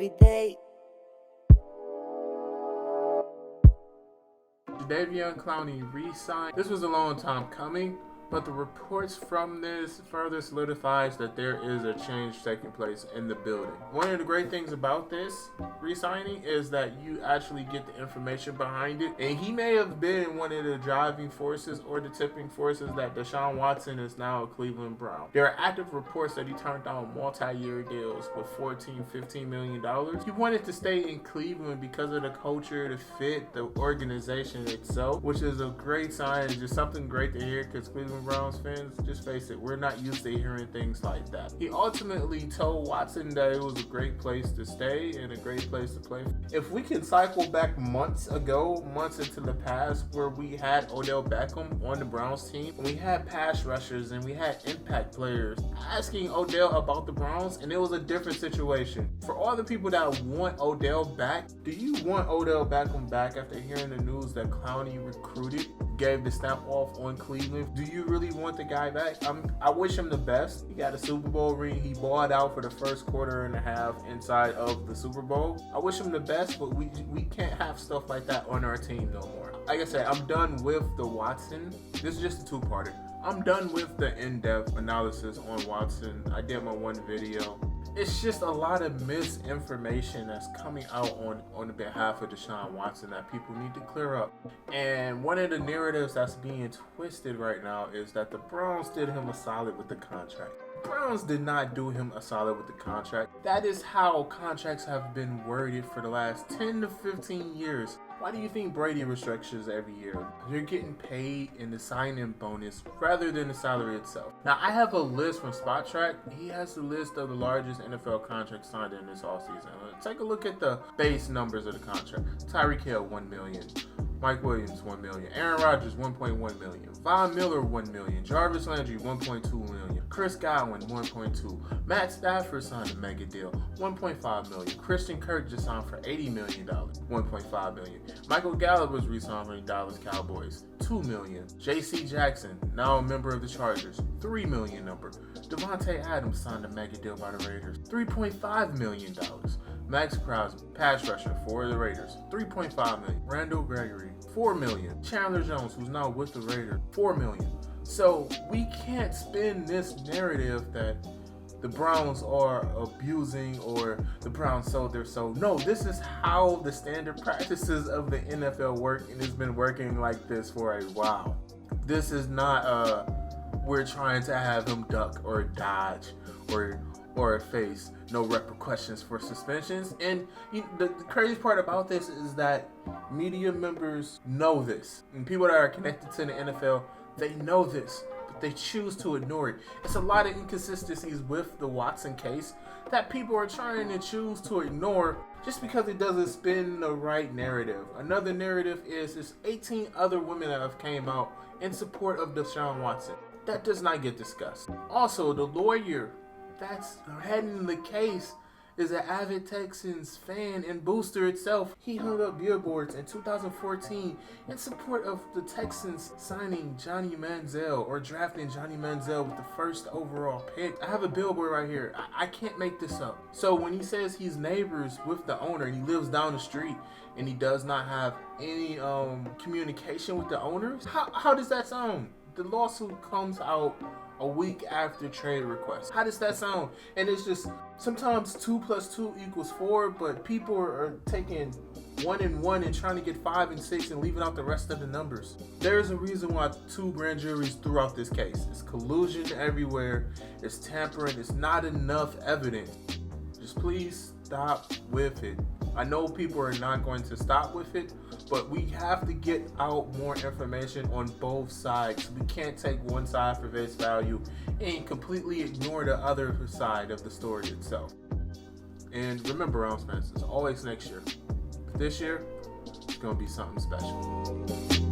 every day. Clowney re-signed. This was a long time coming, but the reports from this further solidifies that there is a change taking place in the building. One of the great things about this re-signing is that you actually get the information behind it, and he may have been one of the driving forces or the tipping forces that Deshaun Watson is now a Cleveland Brown. There are active reports that he turned down multi-year deals with $14-15 million. He wanted to stay in Cleveland because of the culture, the fit, the organization itself, which is a great sign. It's just something great to hear, because Cleveland Browns fans, just face it, we're not used to hearing things like that. He ultimately told Watson that it was a great place to stay and a great place to play. If we can cycle back months into the past, where we had Odell Beckham on the Browns team, and we had pass rushers and we had impact players asking Odell about the Browns, and it was a different situation. For all the people that want Odell back, do you want Odell Beckham back after hearing the news that Clowney recruited, gave the stamp off on Cleveland? Do you really want the guy back? I wish him the best. He got a Super Bowl ring. He balled out for the first quarter and a half inside of the Super Bowl. I wish him the best, but we can't have stuff like that on our team no more. Like I said, I'm done with the Watson. This is just a two-parter. I'm done with the in-depth analysis on Watson. I did my one video. It's just a lot of misinformation that's coming out on the behalf of Deshaun Watson that people need to clear up. And one of the narratives that's being twisted right now is that the Browns did him a solid with the contract. Browns did not do him a solid with the contract. That is how contracts have been worded for the last 10 to 15 years. Why do you think Brady restrictions every year? You're getting paid in the sign-in bonus rather than the salary itself. Now, I have a list from Spot Track. He has the list of the largest NFL contracts signed in this offseason. Take a look at the base numbers of the contract. Tyreek Hill, $1 million. Mike Williams, $1 million. Aaron Rodgers, $1.1 million. Von Miller, $1 million. Jarvis Landry, $1.2 million. Chris Godwin, $1.2. Matt Stafford signed a mega deal, $1.5 million. Christian Kirk just signed for $80 million, $1.5 million. Michael Gallup was re-signed for the Dallas Cowboys, $2 million. J.C. Jackson, now a member of the Chargers, $3 million number. Devontae Adams signed a mega deal by the Raiders, $3.5 million. Max Crosby, pass rusher for the Raiders, $3.5 million. Randall Gregory, $4 million. Chandler Jones, who's now with the Raiders, $4 million. So we can't spin this narrative that the Browns are abusing or the Browns sold their soul. No, this is how the standard practices of the NFL work, and it's been working like this for a while. This is not we're trying to have him duck or dodge or face no repercussions for suspensions. And the crazy part about this is that media members know this, and people that are connected to the NFL, they know this, but they choose to ignore it. It's a lot of inconsistencies with the Watson case that people are trying to choose to ignore just because it doesn't spin the right narrative. Another narrative is there's 18 other women that have came out in support of Deshaun Watson. That does not get discussed. Also, the lawyer that's heading the case is an avid Texans fan and booster itself. He hung up billboards in 2014 in support of the Texans signing Johnny Manziel or drafting Johnny Manziel with the first overall pick. I have a billboard right here. I can't make this up. So when he says he's neighbors with the owner and he lives down the street and he does not have any communication with the owners, how does that sound? The lawsuit comes out a week after trade request. How does that sound? And it's just sometimes 2 + 2 = 4, but people are taking 1 and 1 and trying to get 5 and 6 and leaving out the rest of the numbers. There's a reason why 2 grand juries threw out this case. It's collusion everywhere. It's tampering. It's not enough evidence. Just please stop with it. I know people are not going to stop with it, but we have to get out more information on both sides. We can't take one side for face value and completely ignore the other side of the story itself. And remember, Browns fans, it's always next year. But this year, it's going to be something special.